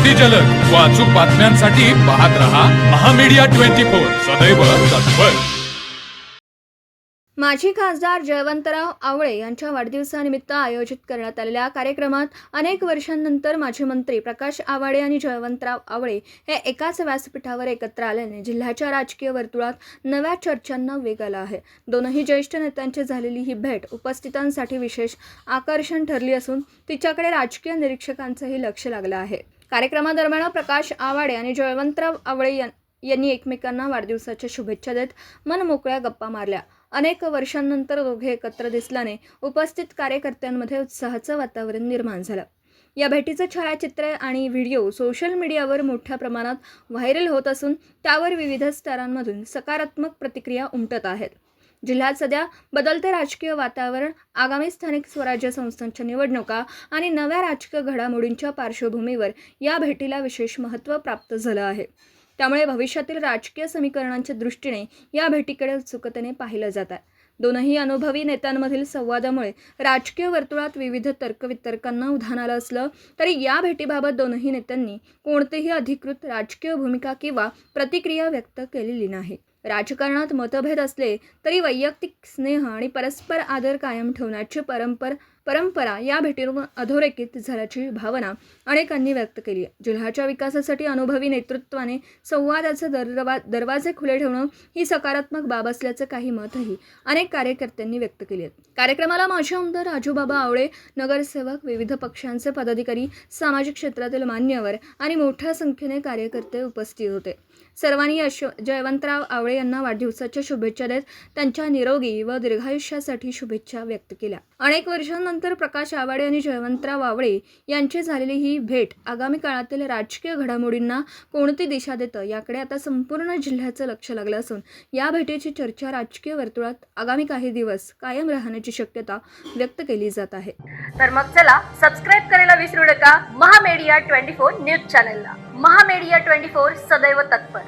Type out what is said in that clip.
अगदी जलद व अचूक बातम्यांसाठी पाहत रहा महामीडिया 24 सदैव तत्पर। माजी खासदार जयवंतराव आवळे यांच्या वाढदिवसानिमित्त आयोजित करण्यात आलेल्या कार्यक्रमात अनेक वर्षांनंतर माजी मंत्री प्रकाश आवाडे आणि जयवंतराव आवळे हे एकाच व्यासपीठावर एकत्र आल्याने जिल्ह्याच्या राजकीय वर्तुळात नव्या चर्चांना वेग आला आहे। दोनही ज्येष्ठ नेत्यांची झालेली ही भेट उपस्थितांसाठी विशेष आकर्षण ठरली असून तिच्याकडे राजकीय निरीक्षकांचंही लक्ष लागलं आहे। कार्यक्रमादरम्यान प्रकाश आवाडे आणि जयवंतराव आवळे यांनी एकमेकांना वाढदिवसाच्या शुभेच्छा देत मनमोकळ्या गप्पा मारल्या। अनेक वर्षांनंतर दोघे एकत्र दिसल्याने उपस्थित कार्यकर्त्यांमध्ये उत्साहाचं वातावरण निर्माण झालं। या भेटीचं छायाचित्र आणि व्हिडिओ सोशल मीडियावर मोठ्या प्रमाणात व्हायरल होत असून त्यावर विविध स्तरांमधून सकारात्मक प्रतिक्रिया उमटत आहेत। जिल्ह्यात सध्या बदलते राजकीय वातावरण, आगामी स्थानिक स्वराज्य संस्थांच्या निवडणुका आणि नव्या राजकीय घडामोडींच्या पार्श्वभूमीवर या भेटीला विशेष महत्त्व प्राप्त झालं आहे। त्यामुळे भविष्यातील राजकीय समीकरणांच्या दृष्टीने या भेटीकडे उत्सुकतेने पाहिलं जात आहे। दोनही अनुभवी नेत्यांमधील संवादामुळे राजकीय वर्तुळात विविध तर्कवितर्कांना उधाण आलं असलं तरी या भेटीबाबत दोनही नेत्यांनी कोणतीही अधिकृत राजकीय भूमिका किंवा प्रतिक्रिया व्यक्त केलेली नाही। राजकारणात मतभेद असले तरी वैयक्तिक स्नेह आणि परस्पर आदर कायम ठेवण्याची परंपरा या भेटीतून अधोरेखित झाल्याची भावना अनेकांनी व्यक्त केली आहे। जिल्ह्याच्या विकासासाठी अनुभवी नेतृत्वाने संवादाचे दरवाजे खुले ठेवणं ही सकारात्मक बाब असल्याचं काही मतही अनेक कार्यकर्त्यांनी व्यक्त केली आहेत। कार्यक्रमाला माजी आमदार राजूबाबा आवळे, नगरसेवक, विविध पक्षांचे पदाधिकारी, सामाजिक क्षेत्रातील मान्यवर आणि मोठ्या संख्येने कार्यकर्ते उपस्थित होते। सर्वांनी जयवंतराव आवळे यांना वाढदिवसाच्या शुभेच्छा देत त्यांच्या निरोगी व दीर्घायुष्यासाठी शुभेच्छा व्यक्त केल्या। अनेक वर्षांनंतर प्रकाश आवाडे आणि जयवंतराव आवळे यांची झालेली ही भेट आगामी काळातील राजकीय घडामोडींना कोणती दिशा देतं याकडे आता संपूर्ण जिल्ह्याचं लक्ष लागलं असून या भेटीची चर्चा राजकीय वर्तुळात आगामी काही दिवस कायम राहण्याची शक्यता व्यक्त केली जात आहे। तर मग चला सबस्क्राईब करायला विसरू नका महामीडिया 24 न्यूज चॅनलला। महामीडिया 24 सदैव तत्पर।